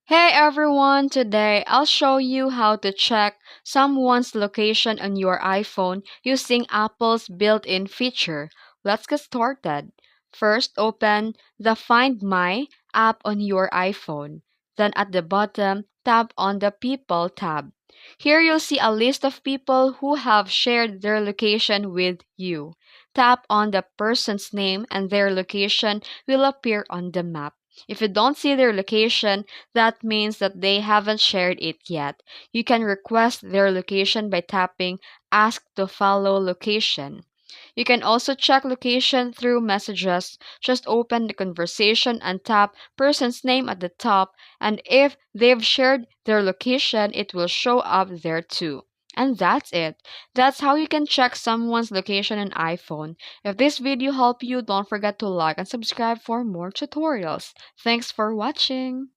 Hey everyone, today I'll show you how to check someone's location on your iPhone using Apple's built-in feature. Let's get started. First, open the Find My app on your iPhone. Then at the bottom, tap on the People tab. Here you'll see a list of people who have shared their location with you. Tap on the person's name and their location will appear on the map. If you don't see their location, that means that they haven't shared it yet. You can request their location by tapping Ask to Follow Location. You can also check location through messages. Just open the conversation and tap person's name at the top, and if they've shared their location, it will show up there too. And that's it. That's how you can check someone's location on iPhone. If this video helped you, don't forget to like and subscribe for more tutorials. Thanks for watching.